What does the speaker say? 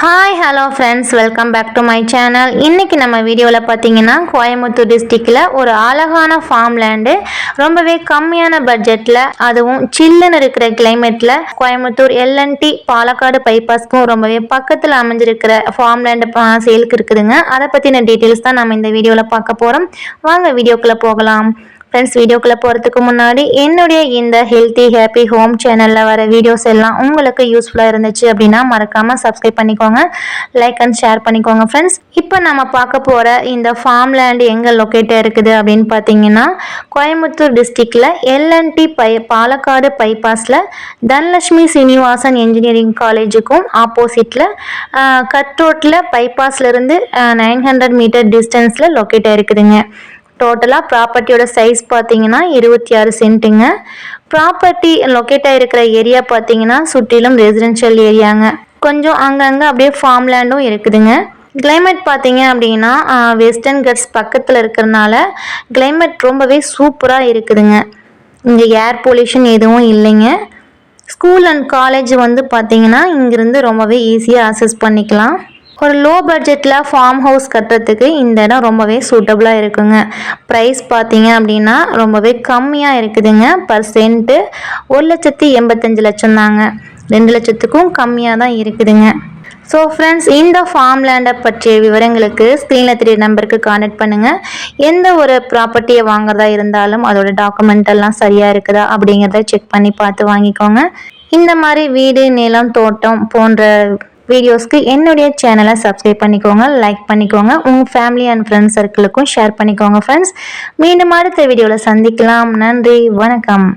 Hi hello friends, welcome back to my channel. இன்றைக்கி நம்ம வீடியோவில் பார்த்தீங்கன்னா கோயம்புத்தூர் டிஸ்ட்ரிக்டில் ஒரு அழகான ஃபார்ம் லேண்டு ரொம்பவே கம்மியான பட்ஜெட்டில், அதுவும் சில்லுன்னு இருக்கிற கிளைமேட்டில் கோயம்புத்தூர் எல்என்டி பாலக்காடு பைபாஸ்க்கும் ரொம்பவே பக்கத்தில் அமைஞ்சிருக்கிற ஃபார்ம் லேண்டு சேலுக்கு இருக்குதுங்க. அதை பற்றின டீட்டெயில்ஸ் தான் நம்ம இந்த வீடியோவில் பார்க்க போகிறோம். வாங்க வீடியோக்குள்ளே போகலாம். ஃப்ரெண்ட்ஸ், வீடியோக்குள்ளே போகிறதுக்கு முன்னாடி என்னுடைய இந்த ஹெல்த்தி ஹாப்பி ஹோம் சேனலில் வர வீடியோஸ் எல்லாம் உங்களுக்கு யூஸ்ஃபுல்லாக இருந்துச்சு அப்படின்னா மறக்காமல் சப்ஸ்கிரைப் பண்ணிக்கோங்க, லைக் அண்ட் ஷேர் பண்ணிக்கோங்க. ஃப்ரெண்ட்ஸ், இப்போ நம்ம பார்க்க போகிற இந்த ஃபார்ம் லேண்டு எங்கே லொக்கேட்டாக இருக்குது அப்படின்னு பார்த்தீங்கன்னா கோயம்புத்தூர் டிஸ்ட்ரிக்டில் எல்என்டி பாலக்காடு பைபாஸில் தனலட்சுமி சீனிவாசன் இன்ஜினியரிங் காலேஜுக்கும் ஆப்போசிட்டில் கட் ரோட்டில் பைபாஸ்லேருந்து 900 மீட்டர் டிஸ்டன்ஸில் லொக்கேட்டாக இருக்குதுங்க. டோட்டலாக ப்ராப்பர்ட்டியோட சைஸ் பார்த்தீங்கன்னா 26 சென்ட்டுங்க. ப்ராப்பர்ட்டி லொக்கேட் ஆகிருக்கிற ஏரியா பார்த்தீங்கன்னா சுற்றிலும் ரெசிடென்ஷியல் ஏரியாங்க. கொஞ்சம் அங்கங்கே அப்படியே ஃபார்ம் லேண்டும் இருக்குதுங்க. கிளைமேட் பார்த்தீங்க அப்படின்னா வெஸ்டர்ன் கட்ஸ் பக்கத்தில் இருக்கிறதுனால கிளைமேட் ரொம்பவே சூப்பராக இருக்குதுங்க. இங்கே ஏர் பொல்யூஷன் எதுவும் இல்லைங்க. ஸ்கூல் அண்ட் காலேஜ் வந்து பார்த்தீங்கன்னா இங்கேருந்து ரொம்பவே ஈஸியாக அக்சஸ் பண்ணிக்கலாம். ஒரு லோ பட்ஜெட்டில் ஃபார்ம் ஹவுஸ் கட்டுறதுக்கு இந்த இடம் ரொம்பவே சூட்டபுளாக இருக்குங்க. ப்ரைஸ் பார்த்தீங்க அப்படின்னா ரொம்பவே கம்மியாக இருக்குதுங்க. பர் சென்ட்டு 1,85,00,000 தாங்க. 2 லட்சத்துக்கும் கம்மியாக தான் இருக்குதுங்க. ஸோ ஃப்ரெண்ட்ஸ், இந்த ஃபார்ம் லேண்டை பற்றிய விவரங்களுக்கு ஸ்க்ரீனில் தெரிய நம்பருக்கு கான்டெக்ட் பண்ணுங்கள். எந்த ஒரு ப்ராப்பர்ட்டியை வாங்குறதா இருந்தாலும் அதோட டாக்குமெண்ட் எல்லாம் சரியாக இருக்குதா அப்படிங்கிறத செக் பண்ணி பார்த்து வாங்கிக்கோங்க. இந்த மாதிரி வீடு, நிலம், தோட்டம் போன்ற வீடியோஸ்க்கு என்னுடைய சேனலை சப்ஸ்கிரைப் பண்ணிக்கோங்க, லைக் பண்ணிக்கோங்க, உங்கள் ஃபேமிலி அண்ட் ஃப்ரெண்ட்ஸ் சர்க்கிளுக்கும் ஷேர் பண்ணிக்கோங்க. ஃப்ரெண்ட்ஸ், மீண்டும் அடுத்த வீடியோவில் சந்திக்கலாம். நன்றி, வணக்கம்.